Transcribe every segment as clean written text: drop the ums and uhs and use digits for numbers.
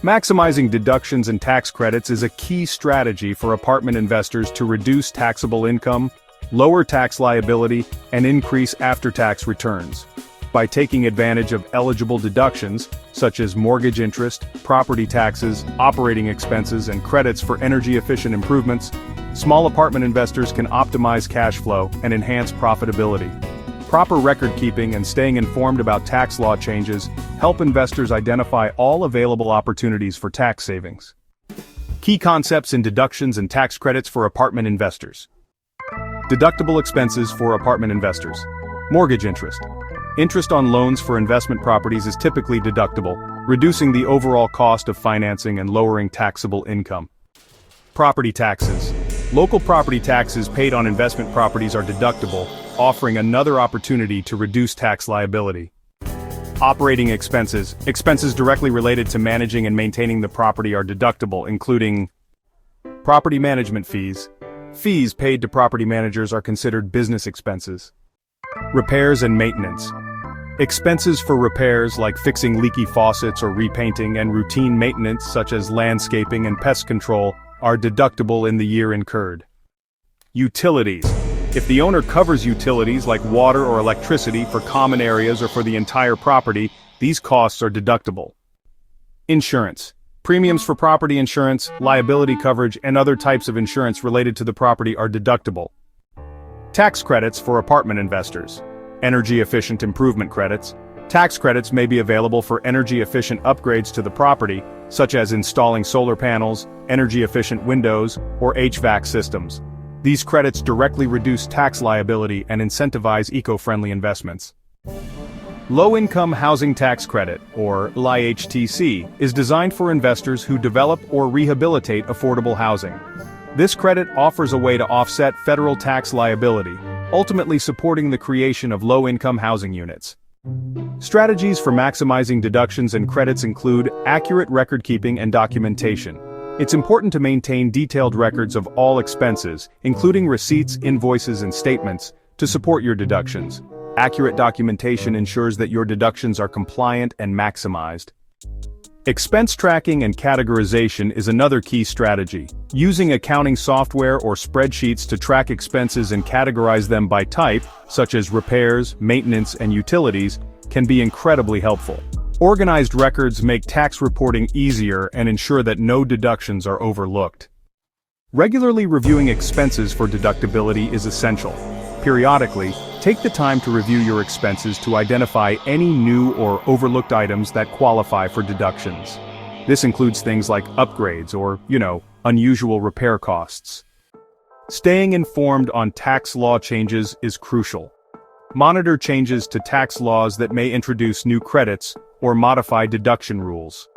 Maximizing deductions and tax credits is a key strategy for apartment investors to reduce taxable income, lower tax liability, and increase after-tax returns. By taking advantage of eligible deductions, such as mortgage interest, property taxes, operating expenses, and credits for energy-efficient improvements, small apartment investors can optimize cash flow and enhance profitability. Proper record-keeping and staying informed about tax law changes help investors identify all available opportunities for tax savings. Key concepts in deductions and tax credits for apartment investors. Deductible expenses for apartment investors. Mortgage interest. Interest on loans for investment properties is typically deductible, reducing the overall cost of financing and lowering taxable income. Property taxes. Local property taxes paid on investment properties are deductible, offering another opportunity to reduce tax liability. Operating expenses. Expenses directly related to managing and maintaining the property are deductible, including property management fees. Fees paid to property managers are considered business expenses. Repairs and maintenance. Expenses for repairs like fixing leaky faucets or repainting and routine maintenance such as landscaping and pest control are deductible in the year incurred. Utilities. If the owner covers utilities like water or electricity for common areas or for the entire property, these costs are deductible. Insurance. Premiums for property insurance, liability coverage, and other types of insurance related to the property are deductible. Tax credits for apartment investors. Energy-efficient improvement credits. Tax credits may be available for energy-efficient upgrades to the property, such as installing solar panels, energy-efficient windows, or HVAC systems. These credits directly reduce tax liability and incentivize eco-friendly investments. Low-Income Housing Tax Credit, or LIHTC, is designed for investors who develop or rehabilitate affordable housing. This credit offers a way to offset federal tax liability, ultimately supporting the creation of low-income housing units. Strategies for maximizing deductions and credits include accurate record-keeping and documentation. It's important to maintain detailed records of all expenses, including receipts, invoices, and statements, to support your deductions. Accurate documentation ensures that your deductions are compliant and maximized. Expense tracking and categorization is another key strategy. Using accounting software or spreadsheets to track expenses and categorize them by type, such as repairs, maintenance, and utilities, can be incredibly helpful. Organized records make tax reporting easier and ensure that no deductions are overlooked. Regularly reviewing expenses for deductibility is essential. Periodically, take the time to review your expenses to identify any new or overlooked items that qualify for deductions. This includes things like upgrades or, unusual repair costs. Staying informed on tax law changes is crucial. Monitor changes to tax laws that may introduce new credits or modify deduction rules.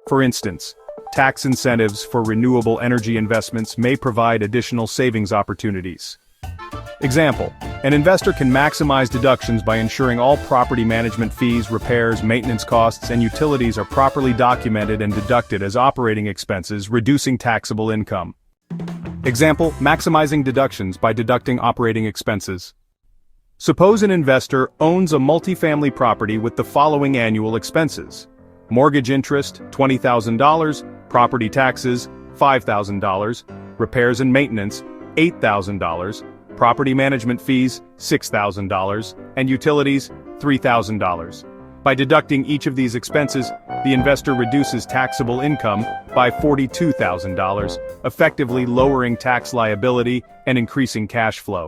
For instance, tax incentives for renewable energy investments may provide additional savings opportunities. Example, an investor can maximize deductions by ensuring all property management fees, repairs, maintenance costs, and utilities are properly documented and deducted as operating expenses, reducing taxable income. Example, maximizing deductions by deducting operating expenses. Suppose an investor owns a multifamily property with the following annual expenses: mortgage interest, $20,000, property taxes, $5,000, repairs and maintenance, $8,000, property management fees, $6,000, and utilities, $3,000. By deducting each of these expenses, the investor reduces taxable income by $42,000, effectively lowering tax liability and increasing cash flow.